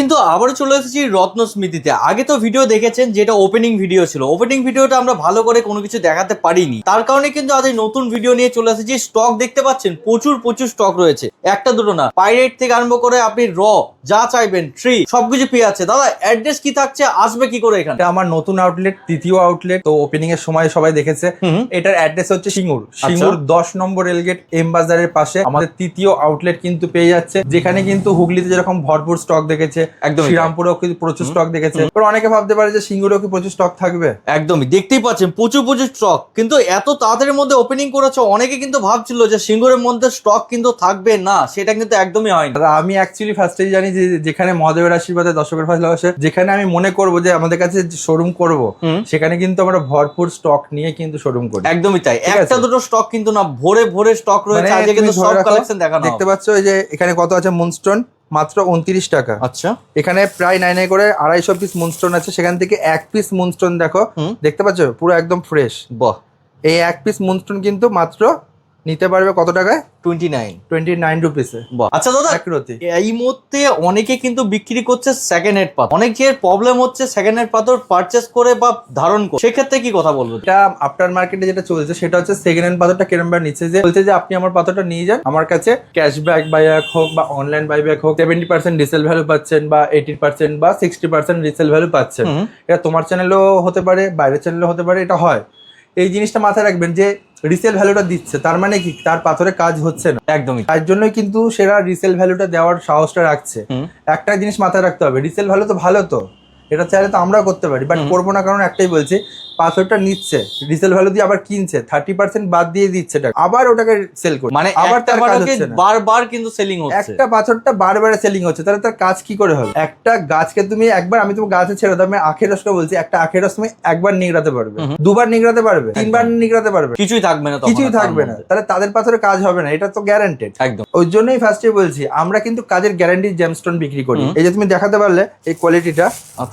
কিন্তু আবারও চলে এসেছি রত্ন স্মৃতিতে। আগে তো ভিডিও দেখেছেন যেটা ওপেনিং ভিডিও ছিল, ওপেনিং ভিডিওটা আমরা ভালো করে কোনো কিছু দেখাতে পারিনি, তার কারণে কিন্তু আজ এই নতুন ভিডিও নিয়ে চলে এসেছি। স্টক দেখতে পাচ্ছেন প্রচুর স্টক রয়েছে, একটা দুটো না, পাইরেট থেকে আরম্ভ করে আপনি র যা চাইবেন ট্রি সবকিছু পেয়ে আছে। দাদা অ্যাড্রেস কি থাকছে, আসবে কি করে এখানে? এটা আমার নতুন আউটলেট, তৃতীয় আউটলেট। তো ওপেনিং এর সময় সবাই দেখেছে। এটার অ্যাড্রেস হচ্ছে সিঙ্গুর 10 নম্বর রেলগেট এম বাজারের পাশে আমাদের তৃতীয় আউটলেট কিন্তু পেয়ে যাচ্ছে, যেখানে কিন্তু হুগলিতে যেরকম ভরপুর স্টক দেখেছে, একদম শ্রীরামপুরেও কিন্তু প্রচুর স্টক দেখেছে। এবার অনেকে ভাবতে পারে যে সিঙ্গুরেও কি প্রচুর স্টক থাকবে। একদমই, দেখতেই পাচ্ছেন প্রচুর স্টক, কিন্তু এত তাড়াতাড়ির মধ্যে ওপেনিং করেছে। অনেকে কিন্তু ভাবছিল যে সিঙ্গুরের মধ্যে স্টক কিন্তু থাকবে না, সেটা কিন্তু একদমই হয় না। আমি অ্যাকচুয়ালি ফার্স্টেই জানি যে যেখানে মহাদেবের আশীর্বাদে দর্শকের ভালোবাসে, যেখানে আমি মনে করবো যে আমাদের কাছে শোরুম করব, সেখানে কিন্তু আমরা ভরপুর স্টক নিয়ে কিন্তু শোরুম করি। একদমই তাই, একটা দুটো স্টক কিন্তু না, ভরে স্টক রয়েছে। আজকে কিন্তু সব কালেকশন দেখানো। দেখতে পাচ্ছ এই যে এখানে কত আছে, মুনস্টোন মাত্র 29 টাকা। আচ্ছা, এখানে প্রায় 9 করে 250 পিস মুনস্টোন আছে, সেখান থেকে এক পিস মুনস্টোন দেখো, দেখতে পাচ্ছ পুরো একদম ফ্রেশ। বাহ, এই এক পিস মুনস্টোন কিন্তু মাত্র নিতে পারবে কত টাকায়? 29 রুপিসে। আচ্ছা দাদা, এই মুহূর্তে অনেকে কিন্তু বিক্রি করছে সেকেন্ড হ্যান্ড পাথর। অনেকের প্রবলেম হচ্ছে সেকেন্ড হ্যান্ড পাথর পারচেস করে বা ধারণ করে, সেক্ষেত্রে কি কথা বলবো? এটা আফটার মার্কেটে যেটা চলছে সেটা হচ্ছে সেকেন্ড হ্যান্ড পাথরটা কিরম ভাবে নিচ্ছে, যে বলছে যে আপনি আমার পাথরটা নিয়ে যান, আমার কাছে ক্যাশব্যাক বাইব্যাক হোক বা অনলাইন বাইব্যাক হোক 70% রিসেল ভ্যালু পাচ্ছেন বা 80% বা 60% রিসেল ভ্যালু পাচ্ছেন। এটা তোমার চ্যানেলও হতে পারে, বাইরের চ্যানেলও হতে পারে, এটা হয়। এই জিনিসটা মাথায় রাখবেন যে রিসেল ভ্যালুটা দিচ্ছে, তার মানে কি তার পাথরে কাজ হচ্ছে না। একদমই, তার জন্যই কিন্তু সেরা রিসেল ভ্যালুটা দেওয়ার সাহসটা রাখছে। একটা জিনিস মাথায় রাখতে হবে, রিসেল ভ্যালু তো ভালো, তো এটা চাইলে তো আমরাও করতে পারি, বাট করবো না। কারণ একটাই বলছি, পাথরটা নিচ্ছে রিসেল ভ্যালু দিয়ে, আবার কিনছে 30% বাদ দিয়ে দিচ্ছে টাকা, আবার ওটাকে সেল করছে, মানে আবার তার কাজ হচ্ছে না। বারবার কিন্তু সেলিং হচ্ছে। একটা পাথরটা বারবার সেলিং হচ্ছে, তাহলে তার কাজ কি করে হবে? একটা গাছকে তুমি একবার, আমি তুমি গাছে ছেড়ে দাও, আমি আখের রসকে বলছি, একটা আখের রস তুমি একবার নিগড়াতে পারবে, দুবার নিগড়াতে পারবে, তিনবার নিগড়াতে পারবে, কিছুই থাকবে না, কিছুই থাকবে না। তাহলে তাদের পাথরে কাজ হবে না, এটা তো গ্যারান্টেড। একদম, ওই জন্যই ফার্স্টে বলছি আমরা কিন্তু কাজের গ্যারান্টি জেমস্টোন বিক্রি করি। এই যে তুমি দেখাতে পারলে এই কোয়ালিটিটা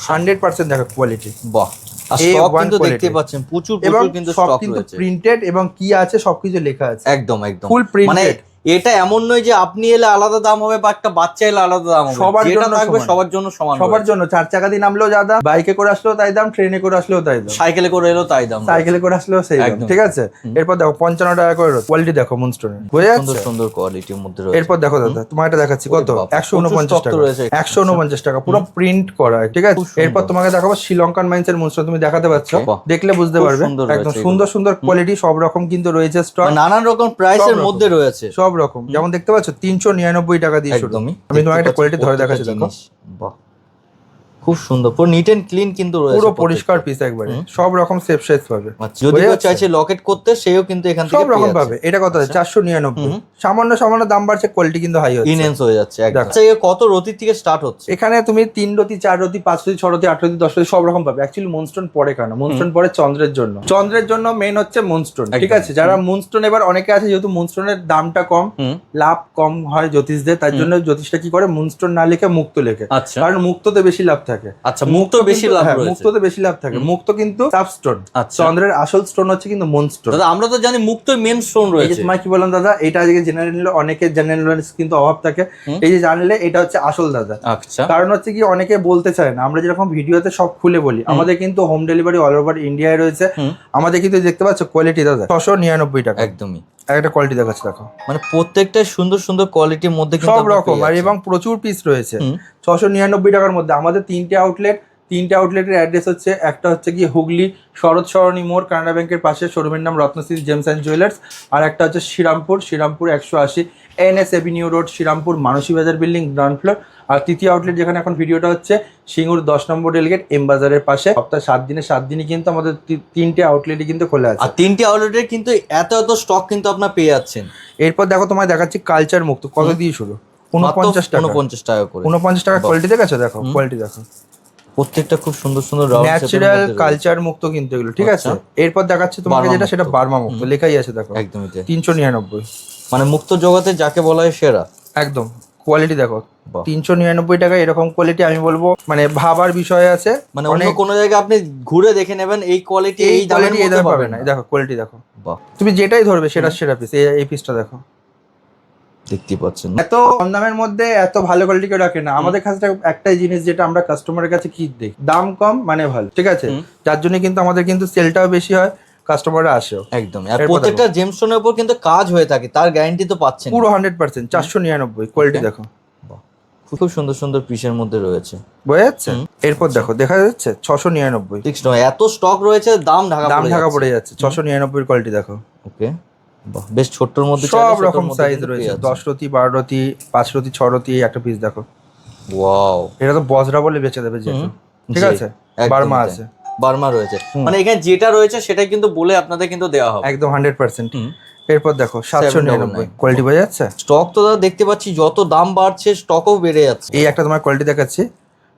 100% দেখো কোয়ালিটি। বাহ, স্টক কিন্তু দেখতে পাচ্ছেন প্রচুর কিন্তু সব স্টক কিন্তু রয়েছে, প্রিন্টেড এবং কি আছে সবকিছু লেখা আছে। একদম ফুল প্রিন্টেড। এটা এমন নয় যে আপনি এলে আলাদা দাম হবে বা একটা বাচ্চা এলে আলাদা দাম হবে, সবার জন্য থাকবে, সবার জন্য সমান, সবার জন্য। 4 চাকা দিয়ে নামলেও যা দাম, বাইকে করে আসলেও তাই দাম, ট্রেনে করে আসলেও তাই দাম, সাইকেলে করে এলেও তাই দাম, সাইকেলে করে আসলেও সেই দাম, ঠিক আছে। এরপর দেখো 55 টাকা করে কোয়ালিটি, দেখো মুনস্টোনের, বুঝে যাচ্ছে, সুন্দর কোয়ালিটির মধ্যে রয়েছে। এরপর দেখো দাদা, তোমাকে এটা দেখাচ্ছি কত, 149 টাকা, 149 টাকা পুরো প্রিন্ট করা, ঠিক আছে। এরপর তোমাকে দেখাবো শ্রীলঙ্কান মাইন্স এর মুনস্টোন, তুমি দেখাতে পাচ্ছ, দেখলে বুঝতে পারবে, একদম সুন্দর কোয়ালিটি, সব রকম কিন্তু রয়েছে স্টক, নানান রকম প্রাইসের মধ্যে রয়েছে, সব রকম। যেমন দেখতে পাচ্ছ 399 টাকা দিয়ে শুরু। আমি তোমাকে একটা কোয়ালিটি ধরে দেখাচ্ছি, দেখো খুব সুন্দর, পুরো নিট এন্ড ক্লিন কিন্তু রয়েছে, পুরো পরিষ্কার পিস একবারে, সব রকম সেফ সাইজ পাবে। যদি কেউ চাইছে লকেট করতে, সেও কিন্তু এখান থেকে সব রকম পাবে। এটা কত আছে? 499। সামান্য দাম বাড়ছে, কোয়ালিটি কিন্তু হাই হচ্ছে, ইনহ্যান্স হয়ে যাচ্ছে। আচ্ছা, এর কত রতি থেকে স্টার্ট হচ্ছে? এখানে তুমি 3 রতি, 4 রতি, 5 রতি, 6 রতি, 8 রতি, 10 রতি সব রকম পাবে। অ্যাকচুয়ালি মুনস্টোন পরে কেন? মুনস্টোন পরে চন্দ্রের জন্য, চন্দ্রের জন্য মেইন হচ্ছে মুনস্টোন, ঠিক আছে। যারা মুনস্টোন, এবার অনেকে আছে যেহেতু মুনস্টোনের দামটা কম, লাভ কম হয় জ্যোতিষদের, তার জন্য জ্যোতিষটা কি করে, মুনস্টোন না লিখে মুক্ত লেখে, কারণ মুক্ততে বেশি লাভ থাকে। আচ্ছা, বেশি লাভ রয়েছে, মুক্ততে বেশি লাভ থাকে। মুক্ত কিন্তু সাবস্টোন, চন্দ্রের আসল স্টোন হচ্ছে কিন্তু মুনস্টোন। দাদা আমরা তো জানি মুক্ত মেন স্টোন রয়েছে। তোমায় কি বললাম দাদা, এটা আজকে জেনারেল নিলে অনেকের জেনারেল নলেজ কিন্তু অভাব থাকে, এই যে জানলে এটা হচ্ছে আসল দাদা। আচ্ছা, কারণ হচ্ছে কি অনেকে বলতে চায় না, আমরা যেরকম ভিডিওতে সব খুলে বলি, আমাদের কিন্তু হোম ডেলিভারি অল ওভার ইন্ডিয়ায় রয়েছে। আমাদের কিন্তু দেখতে পাচ্ছ কোয়ালিটি দাদা 699 টাকা, একদমই একটা কোয়ালিটি দেখাচ্ছে, দেখো মানে প্রত্যেকটা সুন্দর কোয়ালিটির মধ্যে সব রকম, আর এবং প্রচুর পিস রয়েছে। 699 টাকার মধ্যে আমাদের তিনটে আউটলেটের অ্যাড্রেস হচ্ছে, একটা হচ্ছে কি হুগলি শরৎ সরণী মোড়, কানাডা ব্যাংকের পাশে, শোরুমের নাম রত্নশ্রী জেমস অ্যান্ড জুয়েলার্স। আর একটা হচ্ছে Srirampur 180 NS avenue road, Srirampur, Mansi Bazar building, ground floor. আর তৃতীয় আউটলেট যেখানে এখন ভিডিওটা হচ্ছে, সিঙ্গুর 10 নম্বর রেলগেট এম বাজারের পাশে। সপ্তাহে 7 দিনই কিন্তু আমাদের 3টে আউটলেটই কিন্তু খোলা আছে, আর 3টে আউটলেটে কিন্তু এত স্টক কিন্তু আপনার পেয়ে যাচ্ছেন। এরপর দেখো তোমায় দেখাচ্ছি কালচার মুক্ত, কত দিয়ে শুরু? 49 টাকা করে, 49 টাকা কোয়ালিটি দেখেছো, দেখো কোয়ালিটি দেখো, প্রত্যেকটা খুব সুন্দর ন্যাচারাল কালচার মুক্ত কিন্তু এগুলো, ঠিক আছে। এরপর দেখাচ্ছি তোমাকে যেটা, সেটা বার্মা মুক্ত, লেখাই আছে দেখো, একদমই 399, মানে মুক্ত জগতে যাকে বলা হয় সেরা, একদম। কোয়ালিটি দেখো 399 টাকা, এরকম কোয়ালিটি আমি বলবো মানে ভাবার বিষয় আছে, মানে অন্য কোনো জায়গায় আপনি ঘুরে দেখে নেবেন এই কোয়ালিটি এই দামের মধ্যে পাবেন না। দেখো কোয়ালিটি দেখো, তুমি যেটাই ধরবে সেটা পিস, এই পিসটা দেখো, দেখতে পাচ্ছেন এত কম দামের মধ্যে এত ভালো কোয়ালিটি কেউ রাখে না। আমাদের কাছে একটাই জিনিস যেটা আমরা কাস্টমারের কাছে কি দেখি, দাম কম মানে ভালো, ঠিক আছে? যার জন্য কিন্তু আমাদের কিন্তু সেলটাও বেশি হয়, কাস্টমাররা আসেও একদম। আর প্রত্যেকটা জেমস্টোনের উপর কিন্তু কাজ হয়ে থাকে, তার গ্যারান্টি তো পাচ্ছেন পুরো 100%। 499 কোয়ালিটি দেখো, খুব সুন্দর সুন্দর পিসের মধ্যে রয়েছে, বোঝা যাচ্ছে? এরপর দেখো, দেখা যাচ্ছে 699। এত স্টক রয়েছে, দাম ঢাকা পড়ে যাচ্ছে। 699 কোয়ালিটি দেখো। ওকে, বাহ, বেশ ছোট্টর মধ্যে সব রকম সাইজ রয়েছে, 10 রতি, 12 রতি, 5 রতি, 6 রতি। একটা পিস দেখো, ওয়াও, এটা তো বজরা বলে বেচে দেবে যেহেতু, ঠিক আছে? বার্মা আছে, বার্মা রয়েছে, মানে এখানে যেটা রয়েছে সেটাই কিন্তু বলে আপনাদের কিন্তু দেওয়া হবে একদম 100%। এরপর দেখো 799 কোয়ালিটি, বোঝা যাচ্ছে? স্টক তো দাদা দেখতে পাচ্ছি যত দাম বাড়ছে স্টকও বেড়ে যাচ্ছে। এই একটা তোমার কোয়ালিটি দেখাচ্ছি,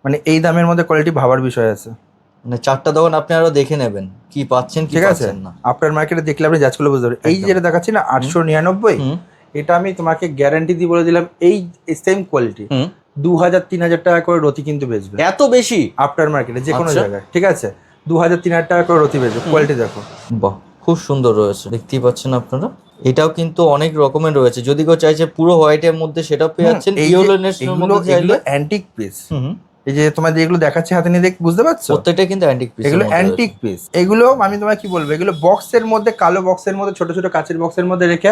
মানে এই দামের মধ্যে কোয়ালিটি ভাবার বিষয় আছে। মানে 4টা দোকান আপনি আরো দেখে নেবেন কি পাচ্ছেন কি ঠিক আছে, পাচ্ছেন না। আপনার মার্কেটে দেখলে আপনি জাজ করলে বুঝতে পারবেন। এই যেটা দেখাচ্ছি না 899, এটা আমি তোমাকে গ্যারান্টি দিয়ে বলে দিলাম, এই সেম কোয়ালিটি 2000-3000 টাকা করে রতি কিন্তু বেচবে। এত বেশি আপনার মার্কেটে যে কোনো আচ্ছা। জায়গায়, ঠিক আছে? 2000-3000 টাকা করে রতি বেচবে। কোয়ালিটি দেখো, বাহ, খুব সুন্দর রয়েছে, দেখতেই পাচ্ছেন আপনারা। এটাও কিন্তু অনেক রকমের রয়েছে, যদি কেউ চাইছে পুরো হোয়াইটের মধ্যে সেটাও পেয়ে যাচ্ছেন। এগুলো অ্যান্টিক পিস। এই যে তোমাদের এগুলো দেখাচ্ছে হাতে নিয়ে, দেখ, বুঝতে পারছো? প্রত্যেকটা কিন্তু অ্যান্টিক পিস, এগুলো অ্যান্টিক পিস। এগুলো আমি তোমায় কি বলবো, এগুলো বক্সের মধ্যে, কালো বক্সের মধ্যে, ছোট ছোট কাচের বক্সের মধ্যে রেখে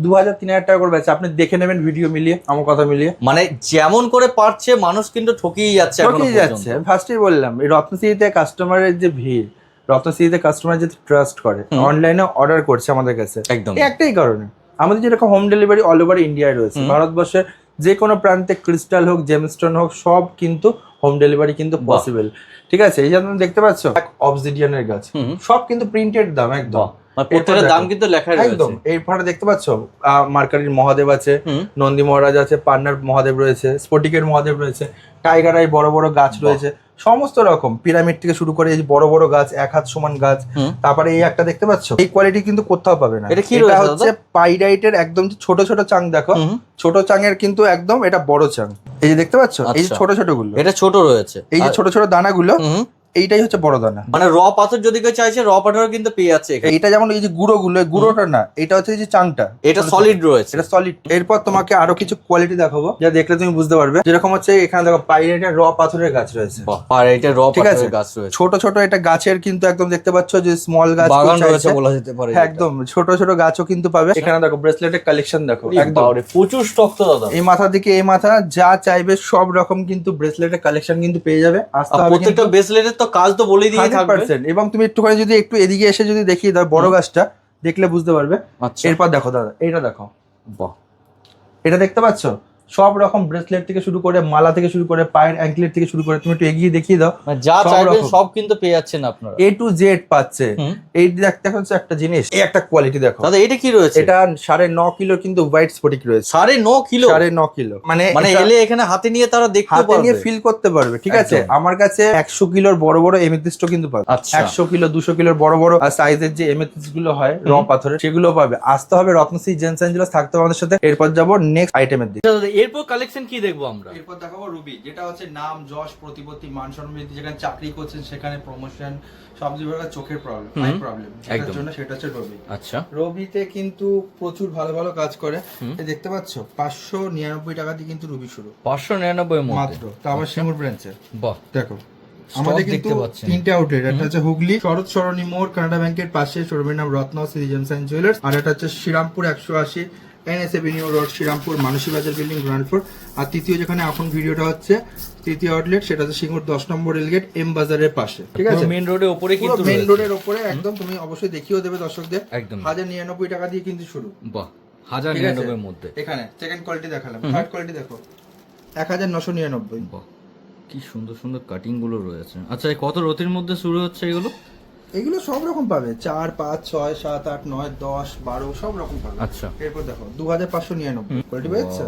2000-3000 টাকা করে বেচে। আপনি দেখে নেবেন ভিডিও মিলিয়ে, আমার কথা মিলিয়ে। মানে যেমন করে পারছে মানুষ কিন্তু ঠকিয়ে যাচ্ছে, ঠকিয়ে যাচ্ছে। আমি ফার্স্টেই বললাম, এই রত্নশ্রীতে কাস্টমারের যে ভিড়, রত্নশ্রীতে কাস্টমার যে ট্রাস্ট করে, অনলাইনে অর্ডার করছে আমাদের কাছে, একদম এই একটাই কারণে। আমাদের যেরকম হোম ডেলিভারি অল ওভার ইন্ডিয়ায় রয়েছে, ভারতবর্ষের যে কোনো প্রান্তে, ক্রিস্টাল হোক, জেমস্টোন হোক, সব কিন্তু হোম ডেলিভারি কিন্তু পসিবল, ঠিক আছে? এই যে তুমি দেখতে পাচ্ছ অবসিডিয়ানের গাছ, সব কিন্তু প্রিন্টেড দাম একদম, প্রত্যেকটা দাম কিন্তু লেখা রয়েছে একদম। এই ফাটা দেখতে পাচ্ছ, মার্কারির মহাদেব আছে, নন্দী মহারাজ আছে, পান্নার মহাদেব রয়েছে, স্ফটিকের মহাদেব রয়েছে, টাইগার আই বড় বড় গাছ রয়েছে, সমস্ত রকম পিরামিড থেকে শুরু করে এই বড় বড় গাছ, 1 হাত সমান গাছ। তারপরে এই একটা দেখতে পাচ্ছ, এই কোয়ালিটি কিন্তু কোথাও পাবে না। এটা কি এটা হচ্ছে পাইরাইটের একদম ছোট ছোট চাং, দেখো ছোট চাঙের কিন্তু একদম এটা বড় চাং। এই যে দেখতে পাচ্ছ, এই যে ছোট ছোট গুলো, এটা ছোট রয়েছে, এই যে ছোট ছোট দানাগুলো, এইটাই হচ্ছে বড় দানা। মানে র পাথর যদি কেউ চাইছে র পাথর কিন্তু পেয়ে যাচ্ছে এখানে। এইটা যেমন এই যে গুঁড়োগুলো, গুঁড়োটা না, এটা হচ্ছে এই যে চাংটা, এটা সলিড রয়েছে, এটা সলিড। এরপর তোমাকে আরো কিছু কোয়ালিটি দেখাবো, যা দেখলে তুমি বুঝতে পারবে। যেরকম হচ্ছে এখানে দেখো পাইরাইটের র পাথরের গাছ রয়েছে, আর এটা র ঠিক আছে? পাথরের গাছ রয়েছে, ছোট ছোট এটা গাছের কিন্তু একদম দেখতে পাচ্ছ যে স্মল গাছ বাগান রয়েছে বলা যেতে পারে, একদম ছোট ছোট গাছও কিন্তু পাবে। এখানে দেখো ব্রেসলেটের কালেকশন দেখো, একদম প্রচুর স্টক তো দাদা। এই মাথা থেকে এই মাথা যা চাইবে সব রকম কিন্তু ব্রেসলেটের কালেকশন কিন্তু পেয়ে যাবে। আসতে হবে, প্রত্যেকটা ব্রেসলেটের তো কাজ তো বলেই দিয়ে থাকবে। 100%। এবং তুমি একটুখানি যদি একটু এদিকে এসে যদি দেখিয়ে দাও বড় গাছটা, দেখলে বুঝতে পারবে। আচ্ছা, এরপর দেখো দাদা, এইটা দেখো, বাহ, এটা দেখতে পাচ্ছ? সব রকম ব্রেসলেট থেকে শুরু করে, মালা থেকে শুরু করে, পায়ের অ্যাঙ্কলেট থেকে শুরু করে, তুমি একটু এগিয়ে দেখিয়ে দাও, মানে যা সব চাইবেন রকম। সব কিন্তু পেয়ে যাচ্ছেন আপনারা, A to Z পাচ্ছে। এই দেখতে হচ্ছে একটা জিনিস, এই একটা কোয়ালিটি দেখো দাদা। এটা কি রয়েছে? এটা 9.5 কিলো কিন্তু হোয়াইট স্ফটিক রয়েছে। 9.5 কিলো? 9.5 কিলো, মানে মানে এটা এলে এখানে হাতে নিয়ে তারা দেখতে হাতে পারবে, নিয়ে ফিল করতে পারবে, ঠিক আছে? একদম। আমার কাছে 100 কিলোর বড় বড় এমেথিস্ট কিন্তু পাবে। আচ্ছা। 100 কিলো 200 কিলোর বড় বড় সাইজের যে এমেথিস্ট গুলো হয় র পাথরের, সেগুলো পাবে। আসতে হবে রত্নশ্রী জেমস এন্ড জুয়েলার্স, থাকতে হবে আমাদের সাথে। এরপর যাবো নেক্সট আইটেমের দিকে। দাদা এরপর কালেকশন কি দেখবো আমরা? এরপর দেখাবো রুবি, যেটা হচ্ছে নাম, যশ, প্রতিপত্তি, মান সম্মান, যেখানে চাকরি করছেন সেখানে প্রমোশন, সব জায়গায় চোখের প্রবলেম, আই প্রবলেম, এটার জন্য সেটা হচ্ছে রবি। আচ্ছা, রবিতে কিন্তু প্রচুর ভালো ভালো কাজ করে। এই দেখতে পাচ্ছ 599 টাকা দিয়ে কিন্তু রুবি শুরু, 599 এর মধ্যে মাত্র, তা আমার সিঙ্গুর ব্রাঞ্চে। বাহ, দেখো আমাদের কিন্তু দেখতে পাচ্ছেন 3টে আউটলেট, একটা হচ্ছে হুগলি শরৎ সরণী মোড় কানাডা ব্যাংকের পাশে, শোরুমের নাম রত্নশ্রী জেমস এন্ড জুয়েলার্স। আর এটা হচ্ছে Srirampur 180 NS avenue road, Srirampur, Mansi Bazar building, ground floor. আর তৃতীয় যেখানে এখন ভিডিওটা হচ্ছে, তৃতীয় আউটলেট, সেটা হচ্ছে সিঙ্গুর 10 নম্বর রেলগেট, এম বাজারের পাশে, ঠিক আছে? মেইন রোডের উপরে কিন্তু মেইন রোডের উপরে একদম। তুমি অবশ্যই দেখিয়েও দেবে দর্শকদের, একদম 1099 টাকা দিয়ে কিন্তু শুরু। বাহ, 1099 এর মধ্যে। এখানে সেকেন্ড কোয়ালিটি দেখালাম, থার্ড কোয়ালিটি দেখো 1999। বাহ, কি সুন্দর সুন্দর কাটিং গুলো রয়েছে। আচ্ছা, এই কত রতির মধ্যে শুরু হচ্ছে এগুলো? এগুলো সব রকম পাবে, 4, 5, 6, 7, 8, 9, 10, 12 সব রকম পাবে। আচ্ছা, এরপর দেখো 2599 কোয়ালিটি পেয়েছে,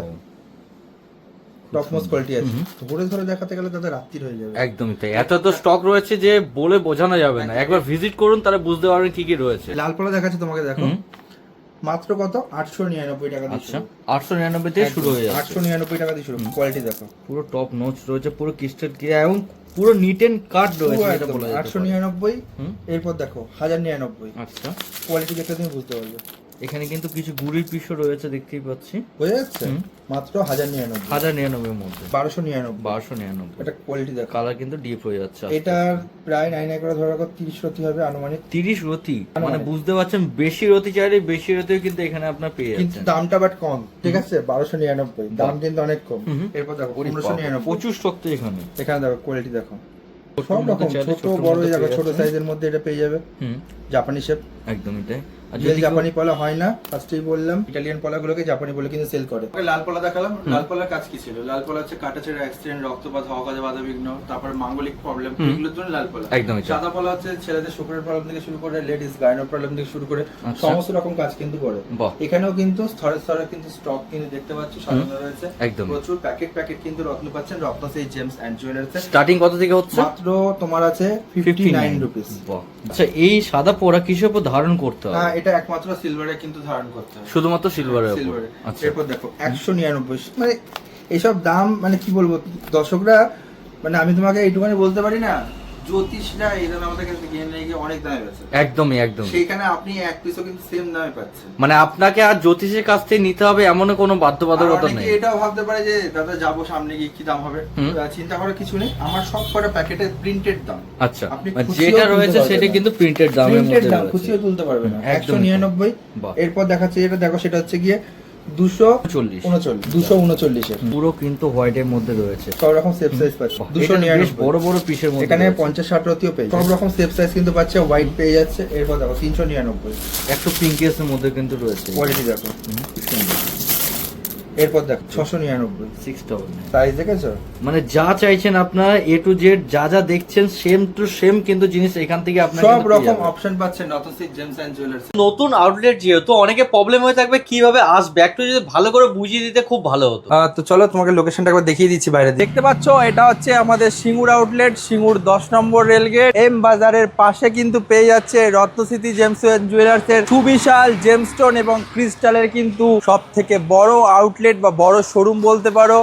টপ মোস্ট কোয়ালিটি আছে। ধরে ধরে দেখাতে গেলে তাদের রাত্রি হয়ে যাবে। একদমই তাই, এত এত স্টক রয়েছে যে বলে বোঝানো যাবে না। একবার ভিজিট করুন, তাহলে বুঝতে পারবেন কি কি রয়েছে। লাল পালা দেখাচ্ছে তোমাকে, দেখো মাত্র কত 899 টাকা দিয়ে। আচ্ছা, 899 থেকে শুরু হয়ে যাচ্ছে। 899 টাকা দিয়ে শুরু। কোয়ালিটি দেখো, পুরো টপ নচ রয়েছে, পুরো ক্রিস্টাল ক্লিয়ার এবং পুরো নিট এন্ড কাট রয়েছে, এটা বলা যায়। 899। এরপর দেখো 1099। আচ্ছা, কোয়ালিটি দেখলে তুমি বুঝতে পারবে। এখানে কিন্তু কিছু গুড়ির পিসও রয়েছে দেখতেই পাচ্ছি। বোঝা যাচ্ছে? মাত্র 1099, 1099 এর মধ্যে 1299। 1299। এটা কোয়ালিটি দেখো, কালার কিন্তু ডিপ হয়ে যাচ্ছে। এটার প্রায় 99 করে ধরে রাখো 30 রতি হবে আনুমানিক। 30 রতি, মানে বুঝতে পারছেন বেশি রতি চাইলে বেশি রতিও কিন্তু এখানে আপনার পেয়ে কিন্তু যাচ্ছেন। দামটা বাট কম, ঠিক আছে? 1299, দাম কিন্তু অনেক কম। এরপর দেখো 1599, প্রচুর স্টক তো এখানে। এখানে দেখো কোয়ালিটি দেখো, সব রকম ছোট বড় দেখো, ছোট সাইজের মধ্যে এটা পেয়ে যাবে। জাপানি শেপ, একদমই তাই। আর যদি জাপানি পলা হয় না, ফার্স্টেই বললাম ইটালিয়ান পলাগুলোকে জাপানি বলে কিন্তু সেল করে। লাল পলা দেখালাম, লাল পলার কাজ কি ছিল? লাল পলা হচ্ছে কাটাছেড়া, অ্যাক্সিডেন্ট, রক্তপাত হওয়া, কাজে বাধা বিঘ্ন, তারপর মাঙ্গলিক প্রবলেম, এগুলোর জন্য লাল পলা। একদমই তাই। সাদা পলা হচ্ছে ছেলেদের শুক্রের প্রবলেম থেকে শুরু করে লেডিস গাইনো প্রবলেম থেকে শুরু করে সমস্ত রকম কাজ কিন্তু করে। এখানেও কিন্তু স্তরে স্তরে কিন্তু স্টক কিন্তু দেখতে পাচ্ছ সাজানো রয়েছে। একদম প্রচুর প্যাকেট কিন্তু রত্ন পাচ্ছেন Ratnashree gems and jewellers. Starting কত থেকে হচ্ছে? মাত্র তোমার আছে 59 রুপিস। আচ্ছা, এই সাদা পোড়া কিসের উপর ধারণ করতে হবে? হ্যাঁ, এটা একমাত্র সিলভারে কিন্তু ধারণ করতে হবে, শুধুমাত্র সিলভারের উপর। সিলভারে। আচ্ছা, এরপর দেখো 199, মানে এইসব দাম মানে কি বলবো দর্শকরা, মানে আমি তোমাকে এইটুখানি বলতে পারি না, জ্যোতিষরা এই দামে আমাদের কাছে কিনে নিয়ে গিয়ে অনেক দামে বেচে। একদমই একদম। সেইখানে আপনি এক পিসও কিন্তু সেম দামে পাচ্ছেন। মানে আপনাকে আর জ্যোতিষের কাছ থেকে নিতে হবে এমন কোনো বাধ্যবাধকতা নেই। এটাও ভাবতে পারে যে দাদা যাবো সামনে গিয়ে কি দাম হবে, চিন্তা করার কিছু নেই। আমার সব কটা প্যাকেটে প্রিন্টেড দাম। আচ্ছা, যেটা রয়েছে সেটা কিন্তু প্রিন্টেড দামের মধ্যে রয়েছে, খুশিও তুলতে পারবে না। 199। এরপর দেখাচ্ছে যেটা দেখো, সেটা হচ্ছে গিয়ে 239 এর পুরো কিন্তু হোয়াইটের মধ্যে রয়েছে। সব রকম সেফ সাইজ পাচ্ছে। 299 বড় বড় পিসের মধ্যে এখানে 50-60 রতিও পেয়ে সব রকম সেফ সাইজ কিন্তু পাচ্ছে, হোয়াইট পেয়ে যাচ্ছে। এরপর দেখো 399, একটু পিঙ্কের মধ্যে কিন্তু রয়েছে। কোয়ালিটি দেখো। এরপর দেখো 699, 699 সাইজ দেখেছো? মানে যা চাইছেন আপনারা এ টু জেড যা যা দেখছেন সেম টু সেম কিন্তু জিনিস এখান থেকে আপনারা সব রকম অপশন পাচ্ছেন রত্নশ্রী জেমস এন্ড জুয়েলার্স। নতুন আউটলেট যেহেতু অনেকে প্রবলেম হয়ে থাকবে কিভাবে আসবে, একটু যদি ভালো করে বুঝিয়ে দিতে খুব ভালো হতো। তো চলো তোমাকে লোকেশনটা একবার দেখিয়ে দিচ্ছি বাইরে। দেখতে পাচ্ছ এটা হচ্ছে আমাদের সিঙ্গুর আউটলেট, সিঙ্গুর 10 নম্বর রেলগেট এম বাজারের পাশে কিন্তু পেয়ে যাচ্ছে রত্নশ্রী জেমস এন্ড জুয়েলার্স এর সুবিশাল জেমস্টোন এবং ক্রিস্টালের কিন্তু সব থেকে বড় আউটলেট বা বড় শোরুম বলতে পারো।